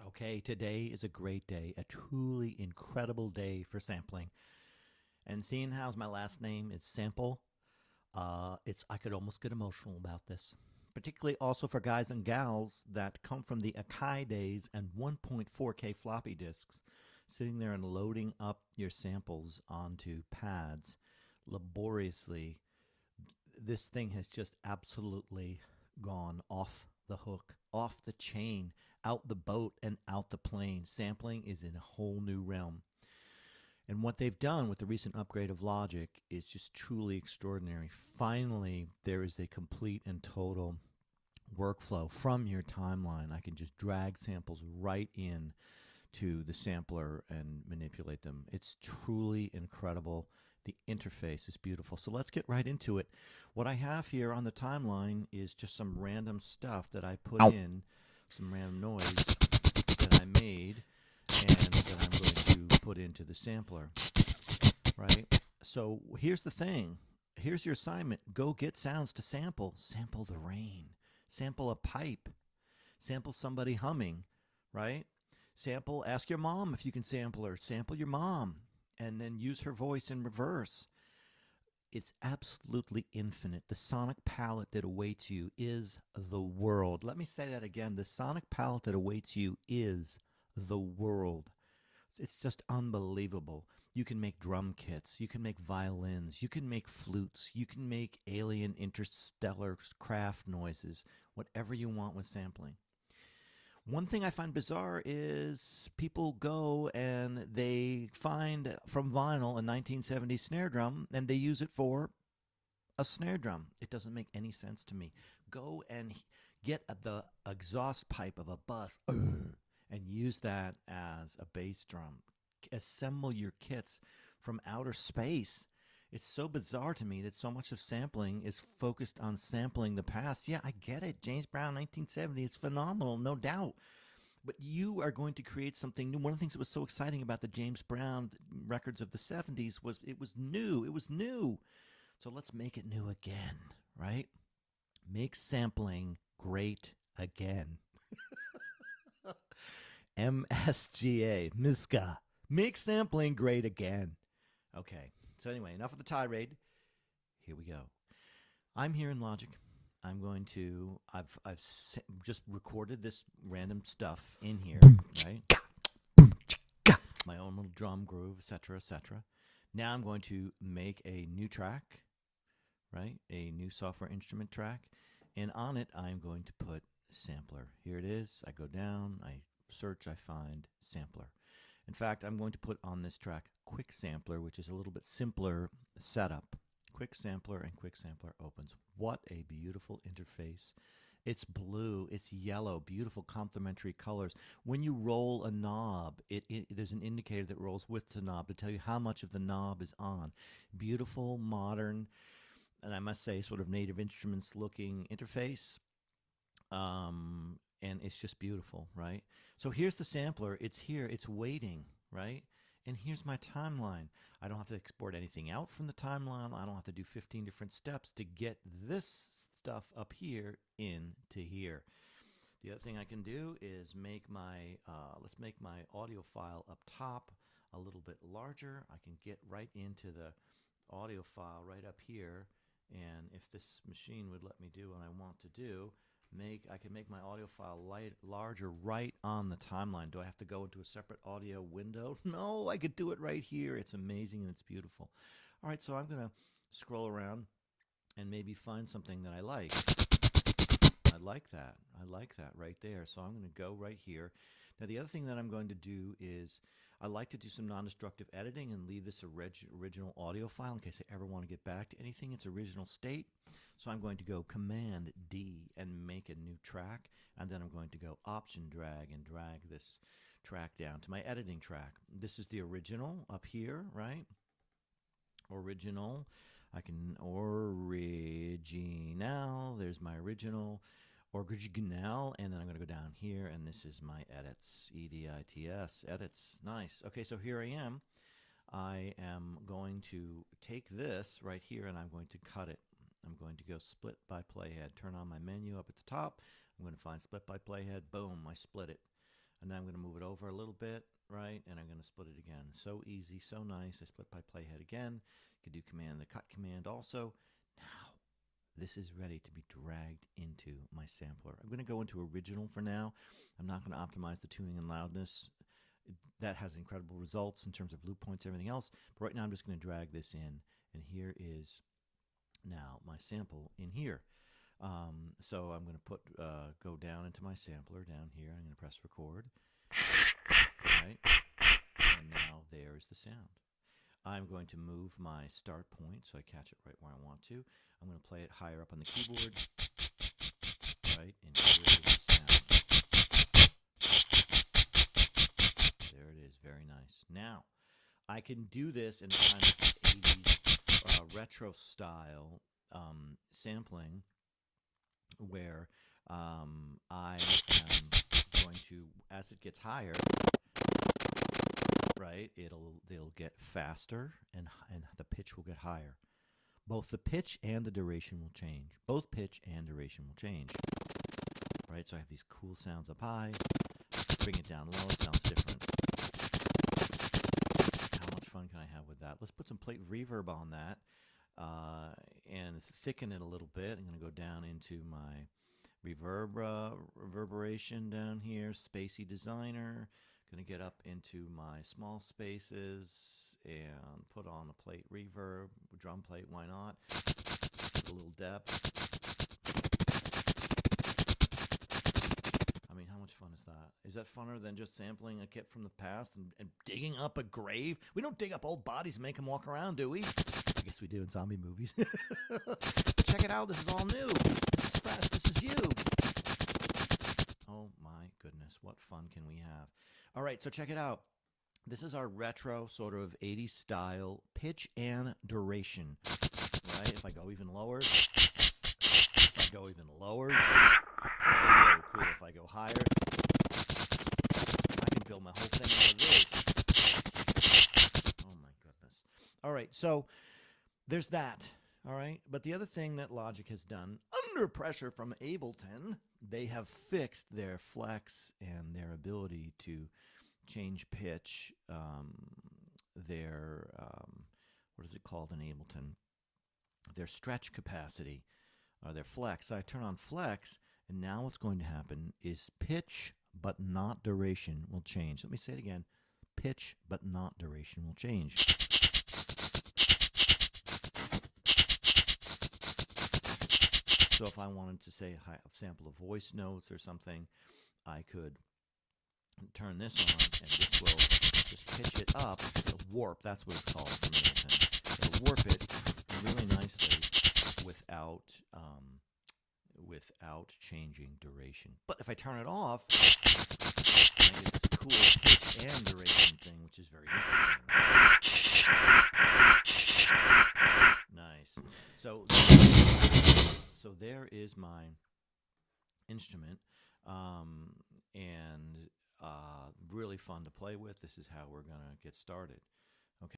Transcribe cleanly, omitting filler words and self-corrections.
Okay, today is a great day, a truly incredible day for sampling. And seeing how my last name is Sample, it's I could almost get emotional about this. Particularly also for guys and gals that come from the Akai days and 1.4K floppy disks, sitting there and loading up your samples onto pads laboriously. This thing has just absolutely gone off the hook, off the chain, out the boat and out the plane. Sampling is in a whole new realm. And what they've done with the recent upgrade of Logic is just truly extraordinary. Finally, there is a complete and total workflow from your timeline. I can just drag samples right in to the sampler and manipulate them. It's truly incredible. The interface is beautiful. So let's get right into it. What I have here on the timeline is just some random stuff that I put in, some random noise that I made, and that I'm going to put into the sampler, right? So here's the thing. Here's your assignment. Go get sounds to sample. Sample the rain. Sample a pipe. Sample somebody humming, right? Sample, ask your mom if you can sample her. Sample your mom and then use her voice in reverse. It's absolutely infinite. The sonic palette that awaits you is the world. Let me say that again. The sonic palette that awaits you is the world. It's just unbelievable. You can make drum kits. You can make violins. You can make flutes. You can make alien interstellar craft noises. Whatever you want with sampling. One thing I find bizarre is people go and they find from vinyl a 1970s snare drum and they use it for a snare drum. It doesn't make any sense to me. Go and get the exhaust pipe of a bus and use that as a bass drum. Assemble your kits from outer space. It's so bizarre to me that so much of sampling is focused on sampling the past. Yeah, I get it. James Brown, 1970, it's phenomenal, no doubt. But you are going to create something new. One of the things that was so exciting about the James Brown records of the 70s was it was new. It was new. So let's make it new again, right? Make sampling great again. MSGA, MISCA. Make sampling great again. Okay. So anyway, enough of the tirade. Here we go. I'm here in Logic. I'm going to. I've just recorded this random stuff in here, right? My own little drum groove, etc., etc. Now I'm going to make a new track, right? A new software instrument track, and on it I'm going to put sampler. Here it is. I go down. I search. I find sampler. In fact, I'm going to put on this track Quick Sampler, which is a little bit simpler setup. Quick Sampler and Quick Sampler opens. What a beautiful interface. It's blue, it's yellow, beautiful complementary colors. When you roll a knob, there's an indicator that rolls with the knob to tell you how much of the knob is on. Beautiful, modern, and I must say sort of Native Instruments looking interface. And it's just beautiful, right? So here's the sampler. It's here. It's waiting, right? And here's my timeline. I don't have to export anything out from the timeline. I don't have to do 15 different steps to get this stuff up here into here. The other thing I can do is make my, let's make my audio file up top a little bit larger. I can get right into the audio file right up here. And if this machine would let me do what I want to do, I can make my audio file larger right on the timeline. Do I have to go into a separate audio window? No, I could do it right here. It's amazing and it's beautiful. All right, so I'm going to scroll around and maybe find something that I like. I like that. I like that right there. So I'm going to go right here. Now, the other thing that I'm going to do is I like to do some non-destructive editing and leave this original audio file in case I ever want to get back to anything in its original state. So I'm going to go Command D and make a new track, and then I'm going to go Option drag and drag this track down to my editing track. This is the original up here, right? Original. I can original. There's my original. Original, and then I'm going to go down here, and this is my edits, EDITS, edits, nice. Okay, so here I am. I am going to take this right here, and I'm going to cut it. I'm going to go split by playhead, turn on my menu up at the top. I'm going to find split by playhead, boom, I split it. And now I'm going to move it over a little bit, right? And I'm going to split it again. So easy, so nice. I split by playhead again. Could do the cut command also. Now, this is ready to be dragged into my sampler. I'm going to go into original for now. I'm not going to optimize the tuning and loudness. That has incredible results in terms of loop points and everything else. But right now I'm just going to drag this in. And here is now my sample in here. So I'm going to put go down into my sampler down here. I'm going to press record. Right? And now there's the sound. I'm going to move my start point so I catch it right where I want to. I'm going to play it higher up on the keyboard. Right? And here is the sound. There it is. Very nice. Now, I can do this in kind of 80s retro style sampling where I am going to, as it gets higher, right, it'll get faster and the pitch will get higher. Both the pitch and the duration will change. Both pitch and duration will change. Right, so I have these cool sounds up high. Bring it down low, it sounds different. How much fun can I have with that? Let's put some plate reverb on that and thicken it a little bit. I'm going to go down into my reverberation down here, Spacey Designer. Going to get up into my small spaces and put on a plate reverb, drum plate, why not? A little depth. I mean, how much fun is that? Is that funner than just sampling a kit from the past and digging up a grave? We don't dig up old bodies and make them walk around, do we? I guess we do in zombie movies. Check it out. This is all new. This is fresh. This is you. Oh, my goodness. What fun can we have? All right, so check it out. This is our retro sort of 80s style pitch and duration. Right? If I go even lower, so cool. If I go higher, I can build my whole thing out of this. Oh my goodness. All right, so there's that. All right, but the other thing that Logic has done, under pressure from Ableton, they have fixed their flex and their ability to change pitch, their, what is it called in Ableton? Their stretch capacity, or their flex. So I turn on flex, and now what's going to happen is pitch but not duration will change. Let me say it again. Pitch but not duration will change. So if I wanted to say sample of voice notes or something, I could turn this on, and this will just pitch it up. It'll warp, that's what it's called from Ableton. It'll warp it really nicely without changing duration. But if I turn it off, I get this cool pitch and duration thing, which is very interesting. Nice. So there is my instrument, and really fun to play with. This is how we're going to get started.